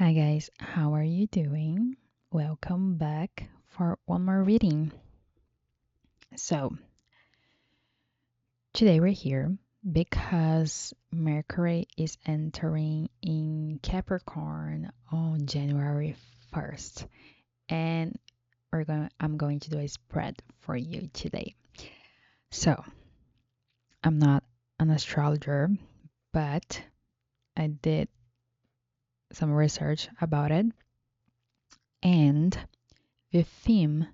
Hi guys, how are you doing? Welcome back for one more reading. So, today we're here because Mercury is entering in Capricorn on January 1st, and I'm going to do a spread for you today. So, I'm not an astrologer, but I did some research about it, and the theme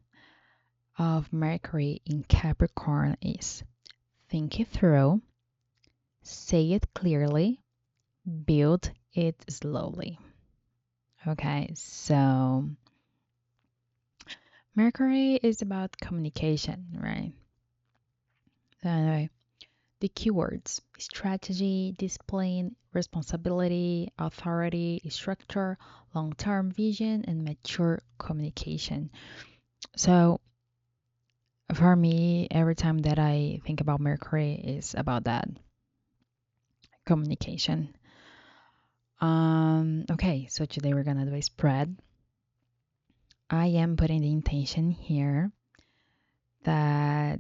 of Mercury in Capricorn is think it through, say it clearly, build it slowly. Okay, so Mercury is about communication, right? So anyway, the keywords strategy, discipline, responsibility, authority, structure, long term vision, and mature communication. So for me, every time that I think about Mercury, is about that communication. Okay, so today we're gonna do a spread. I am putting the intention here that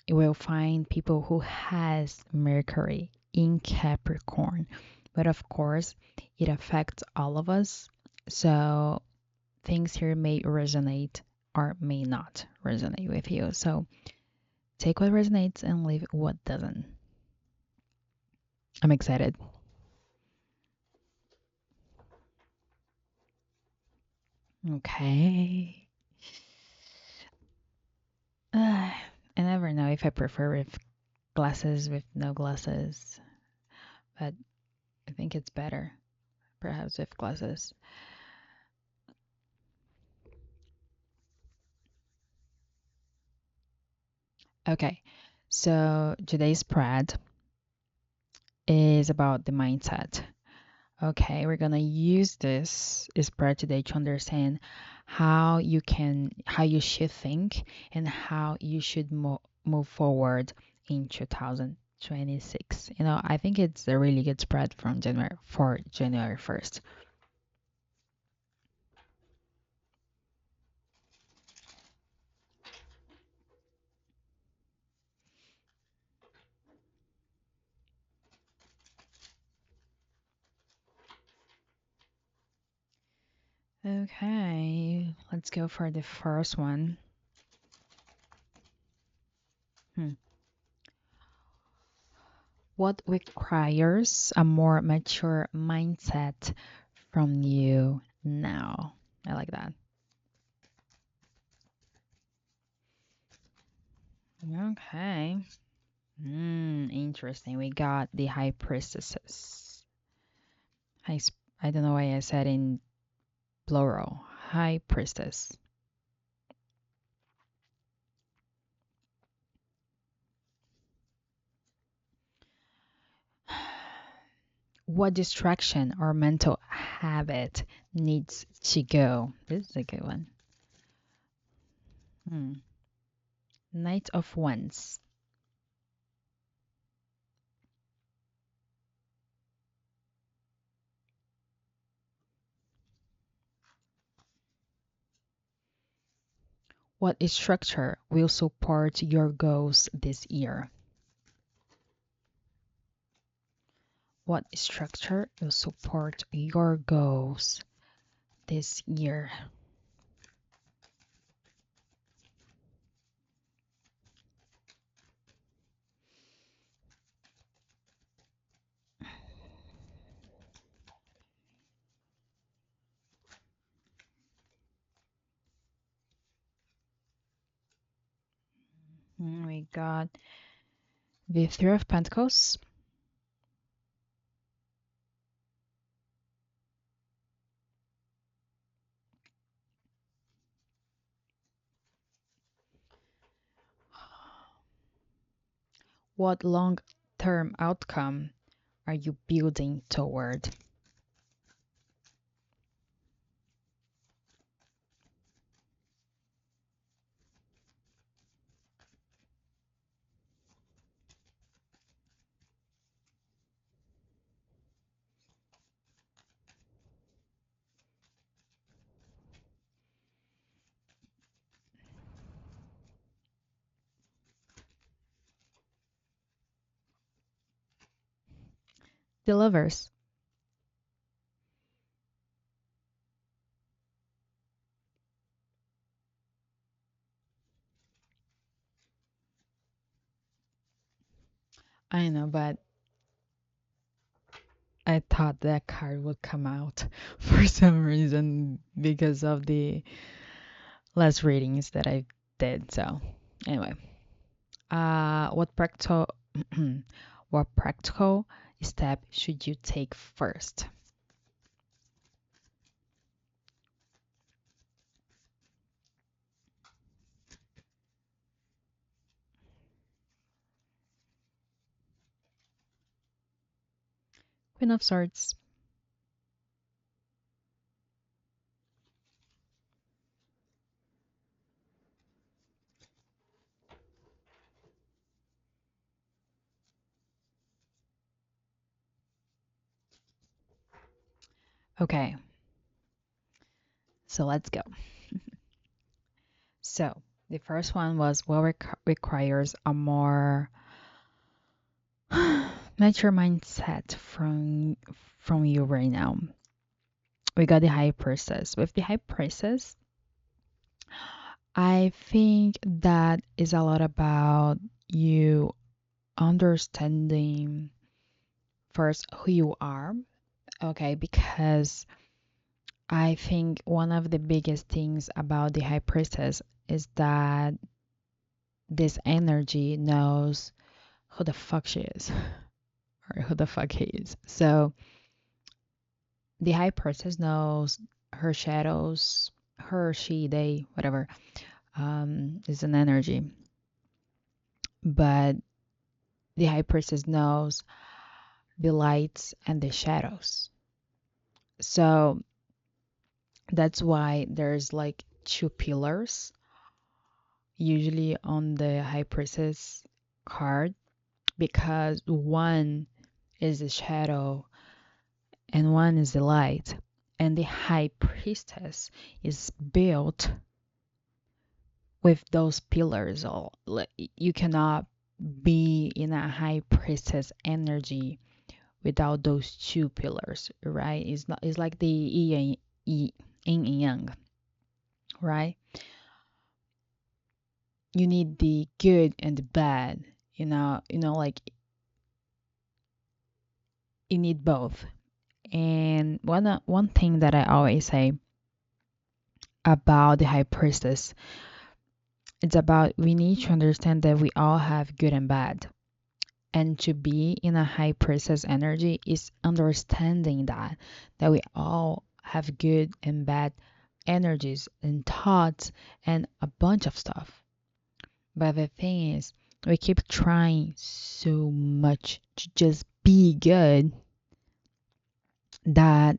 you will find people who has Mercury in Capricorn, but of course it affects all of us. So things here may resonate or may not resonate with you. So take what resonates and leave what doesn't. I'm excited. Okay. I never know if I prefer with glasses, with no glasses, but I think it's better, perhaps with glasses. Okay, so today's spread is about the mindset. Okay, we're gonna use this spread today to understand how you should think and how you should move forward in 2026. I think it's a really good spread from January 1st. Okay, let's go for the first one. Hmm. What requires a more mature mindset from you now? I like that. Okay. Interesting. We got the high priestesses. I don't know why I said in plural. High priestess. What distraction or mental habit needs to go? This is a good one. Hmm. Knight of Wands. What structure will support your goals this year? What structure will support your goals this year? We got the Three of Pentacles. What long-term outcome are you building toward? The lovers. I know, but I thought that card would come out for some reason because of the less readings that I did. So anyway, what practical what practical step should you take first? Queen of Swords. Okay, so let's go. So the first one was what requires a more mature mindset from you right now. We got the high priestess. With the high priestess, I think that is a lot about you understanding first who you are, okay? Because I think one of the biggest things about the high priestess is that this energy knows who the fuck she is or who the fuck he is. So the high priestess knows her shadows, her, she, they, whatever, is an energy. But the high priestess knows the lights and the shadows. So that's why there's like two pillars usually on the high priestess card because one is the shadow and one is the light. And the high priestess is built with those pillars. All you cannot be in a high priestess energy without those two pillars, right? It's not. It's like the yin and yang, right? You need the good and the bad. Like you need both. And one thing that I always say about the high priestess, it's about we need to understand that we all have good and bad. And to be in a high priestess energy is understanding that we all have good and bad energies and thoughts and a bunch of stuff. But the thing is, we keep trying so much to just be good that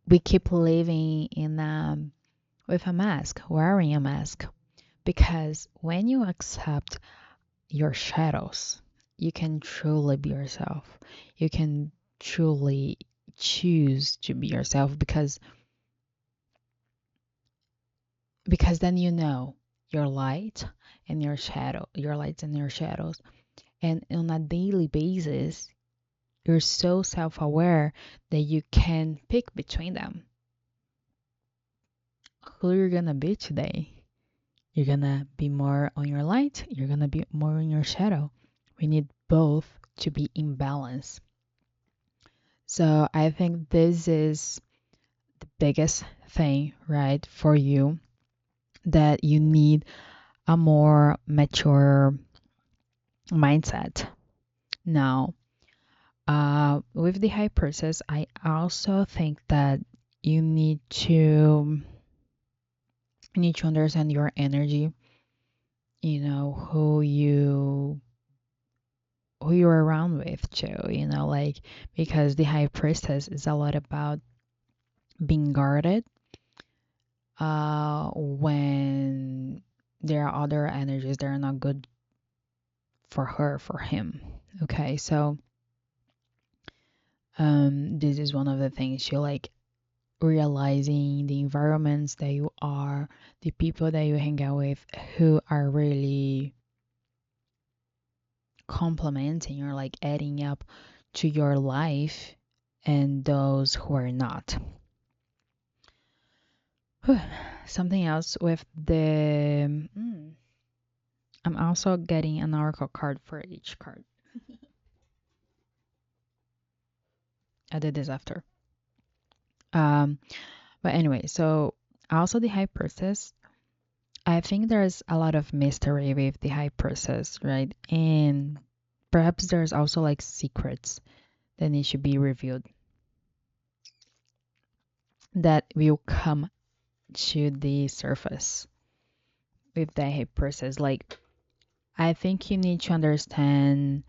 we keep living in with a mask, wearing a mask. Because when you accept your shadows, you can truly be yourself. You can truly choose to be yourself because then you know your light and your shadow, your lights and your shadows. And on a daily basis, you're so self-aware that you can pick between them. Who you're gonna be today? You're gonna be more on your light, you're gonna be more on your shadow. We need both to be in balance. So I think this is the biggest thing, right, for you that you need a more mature mindset. Now, with the high priestess, I also think that you need to understand your energy, who you're around with too, like because the high priestess is a lot about being guarded when there are other energies that are not good for her, for him. Okay, so this is one of the things you like realizing the environments that you are, the people that you hang out with who are really complementing or like adding up to your life and those who are not. Something else with the. I'm also getting an oracle card for each card. I did this after. Um, but anyway, so also the High Priestess. I think there's a lot of mystery with the High Priestess, right? And perhaps there's also like secrets that need to be revealed that will come to the surface with the High Priestess. Like, I think you need to understand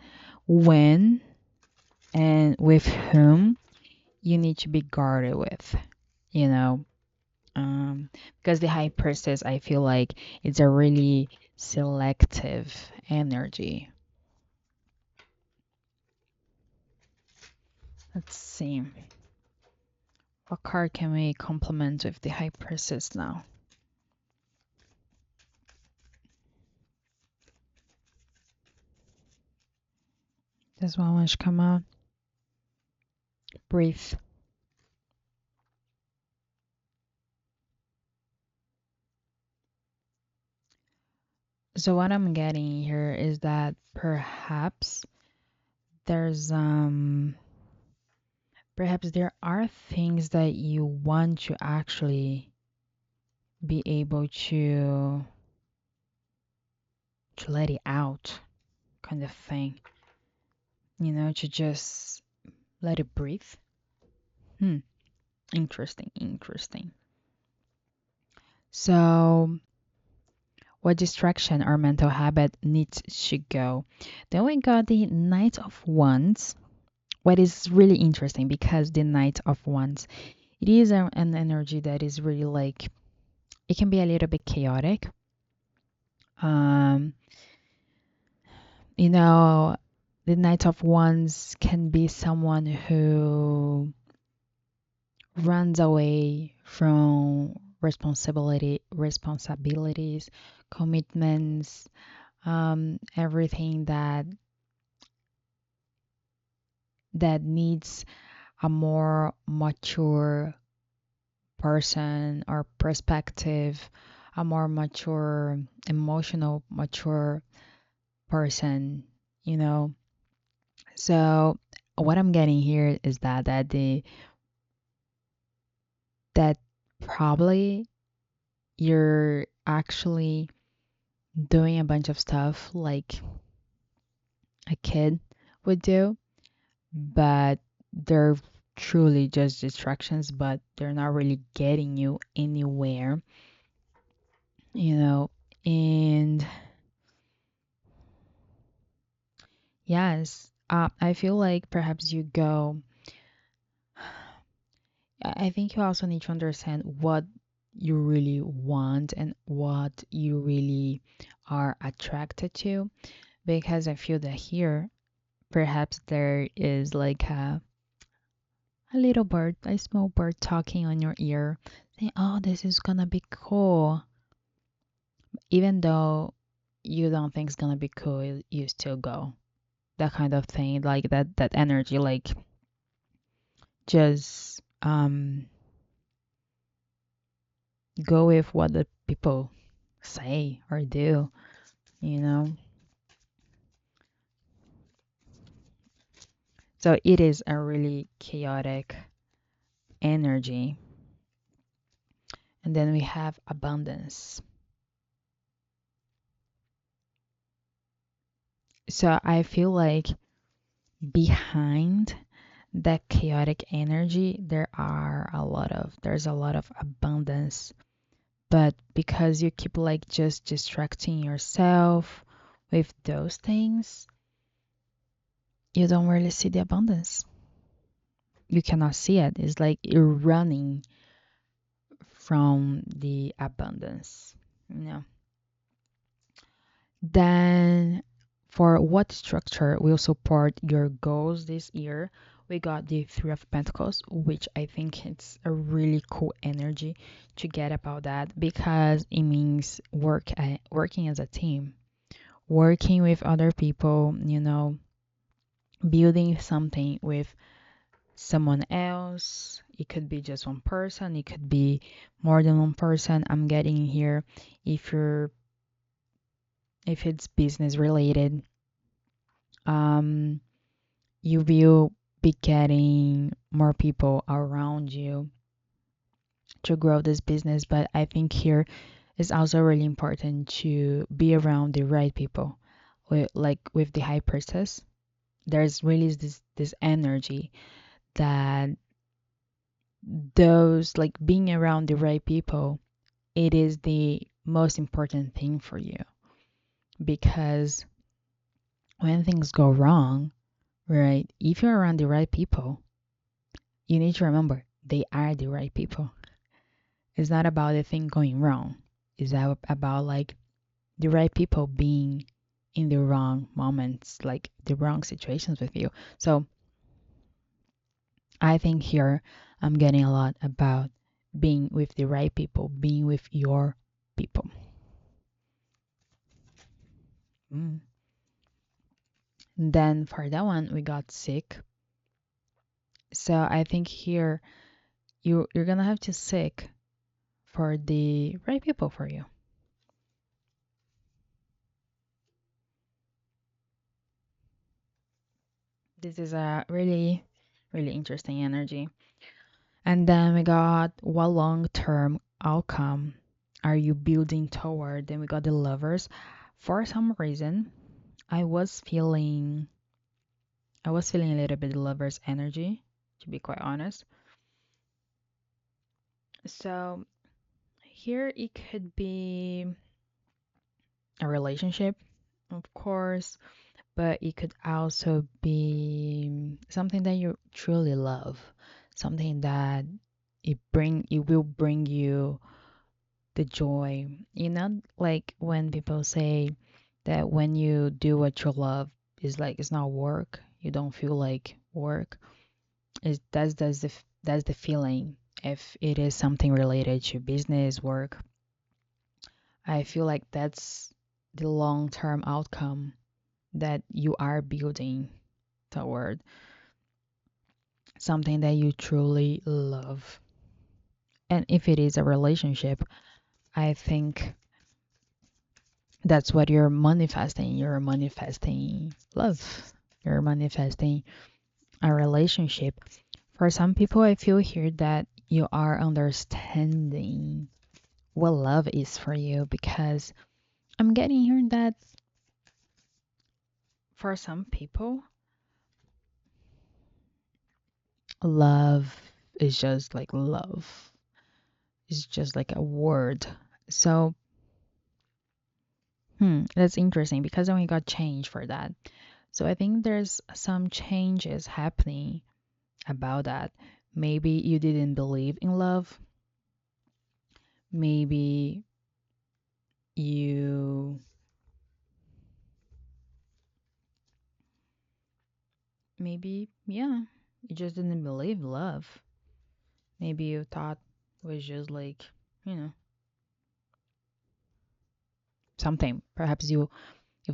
when and with whom you need to be guarded with, you know. Because the High Priestess, I feel like it's a really selective energy. Let's see. What card can we complement with the High Priestess now? This one which come out. Breathe. So what I'm getting here is that there's perhaps there are things that you want to actually be able to let it out, kind of thing. You know, to just let it breathe. Hmm. Interesting, interesting. So, what distraction or mental habit needs to go? Then we got the Knight of Wands. What is really interesting because the Knight of Wands, it is an energy that is really like, it can be a little bit chaotic. Um, you know, the Knight of Wands can be someone who runs away from responsibilities, commitments, everything that needs a more mature person or perspective, a more mature, emotional, mature person, you know. So what I'm getting here is that probably you're actually doing a bunch of stuff like a kid would do, but they're truly just distractions, but they're not really getting you anywhere, you know. And yes, I feel like perhaps you go. I think you also need to understand what you really want and what you really are attracted to, because I feel that here perhaps there is like a little bird, a small bird talking on your ear, saying, "Oh, this is gonna be cool." Even though you don't think it's gonna be cool, you still go. That kind of thing, like that energy, like just go with what the people say or do, you know. So it is a really chaotic energy. And then we have abundance. So I feel like behind that chaotic energy there's a lot of abundance, but because you keep like just distracting yourself with those things, you don't really see the abundance. You cannot see it. It's like you're running from the abundance, you know. Then for what structure will support your goals this year, we got the Three of Pentacles, which I think it's a really cool energy to get about that because it means working as a team, working with other people, you know, building something with someone else. It could be just one person, it could be more than one person. I'm getting here if you're if it's business related, um you will be getting more people around you to grow this business. But I think here it's also really important to be around the right people. With the high priestess, there's really this energy that those like being around the right people, it is the most important thing for you, because when things go wrong, right, if you're around the right people, you need to remember they are the right people. It's not about the thing going wrong. It's about like the right people being in the wrong moments, like the wrong situations with you. So I think here I'm getting a lot about being with the right people, being with your people. Mm. Then for that one, we got sick. So I think here you're gonna have to seek for the right people for you. This is a really, really interesting energy. And then we got what long-term outcome are you building toward? Then we got the lovers. For some reason, I was feeling I was feeling a little bit lovers energy, to be quite honest. So here it could be a relationship, of course, but it could also be something that you truly love, something that it will bring you the joy. You know, like when people say that when you do what you love, it's like it's not work. You don't feel like work. Is that's the feeling. If it is something related to business work, I feel like that's the long-term outcome that you are building toward, something that you truly love. And if it is a relationship, I think that's what you're manifesting. You're manifesting love. You're manifesting a relationship. For some people, I feel here that you are understanding what love is for you, because I'm getting here that for some people, love is just like love. It's just like a word. So, that's interesting because then we got change for that. So I think there's some changes happening about that. Maybe you didn't believe in love. Maybe you, yeah, you just didn't believe love. Maybe you thought it was just like, you know, something. Perhaps you've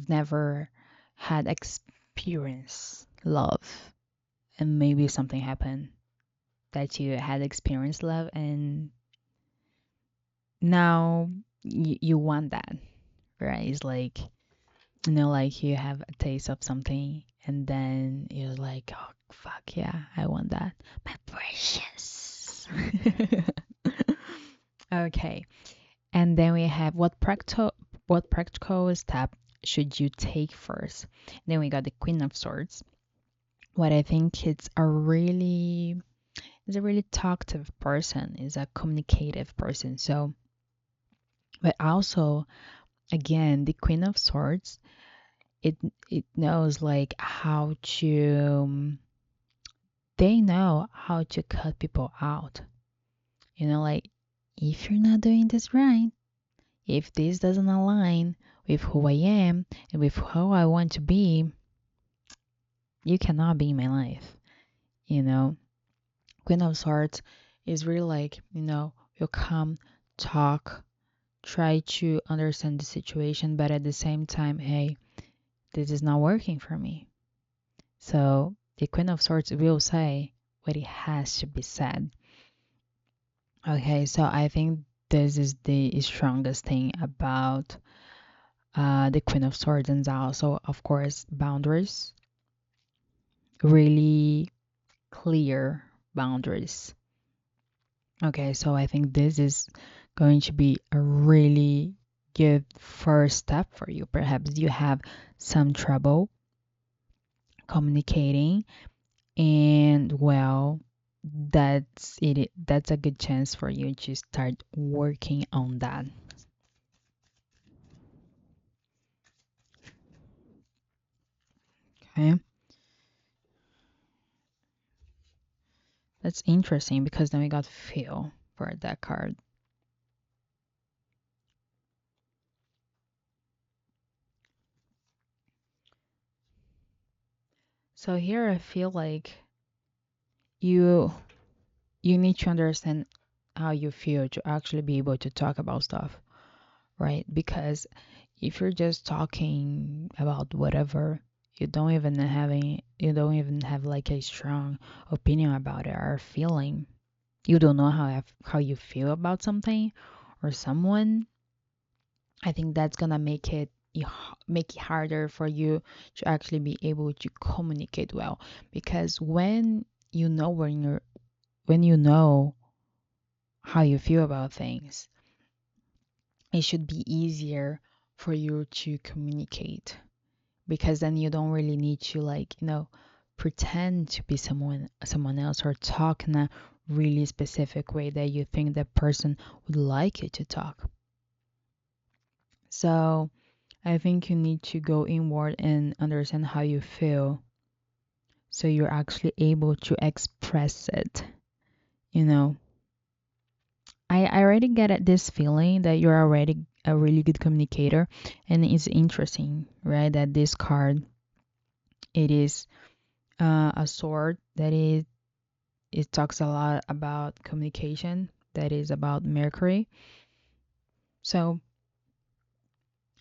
never had experience love, and maybe something happened that you had experienced love, and now you want that, right? It's like, you know, like you have a taste of something and then you're like, oh, fuck yeah, I want that. My precious. Okay. And then we have what practical step should you take first? Then we got the Queen of Swords. What I think is a really talkative person, is a communicative person. So, but also again, the Queen of Swords, it it knows like how to they know how to cut people out. You know, like if you're not doing this right, if this doesn't align with who I am and with who I want to be, you cannot be in my life. You know, Queen of Swords is really like, you know, you come, talk, try to understand the situation, but at the same time, hey, this is not working for me. So the Queen of Swords will say what it has to be said. Okay, so I think this is the strongest thing about the Queen of Swords, and also, of course, boundaries, really clear boundaries. Okay, so I think this is going to be a really good first step for you. Perhaps you have some trouble communicating, and well, that's it. That's a good chance for you to start working on that. Okay, that's interesting because then we got feel for that card. So here I feel like you you need to understand how you feel to actually be able to talk about stuff, right? Because if you're just talking about whatever, you don't even have like a strong opinion about it or feeling. You don't know how you feel about something or someone. I think that's gonna make it harder for you to actually be able to communicate well. Because when you know how you feel about things, it should be easier for you to communicate, because then you don't really need to, like, pretend to be someone else or talk in a really specific way that you think that person would like you to talk. So I think you need to go inward and understand how you feel, so you're actually able to express it. You know, I already get at this feeling that you're already a really good communicator, and it's interesting, right? That this card, it is a sword that is it talks a lot about communication, that is about Mercury. So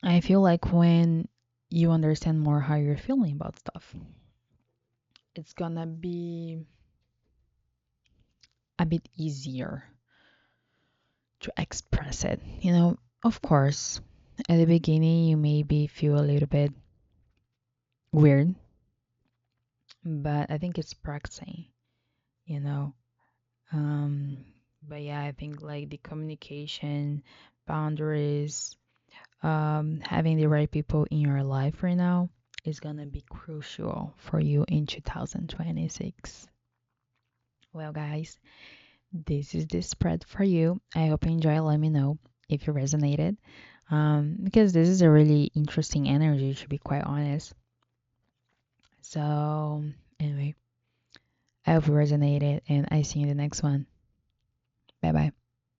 I feel like when you understand more how you're feeling about stuff, it's gonna be a bit easier to express it. Of course, at the beginning, you maybe feel a little bit weird, but I think it's practicing, you know. Um, but yeah, I think like the communication, boundaries, having the right people in your life right now is gonna be crucial for you in 2026. Well, guys, this is the spread for you. I hope you enjoy. Let me know if you resonated, because this is a really interesting energy, to be quite honest. So, anyway, I hope you resonated, and I see you in the next one. Bye bye.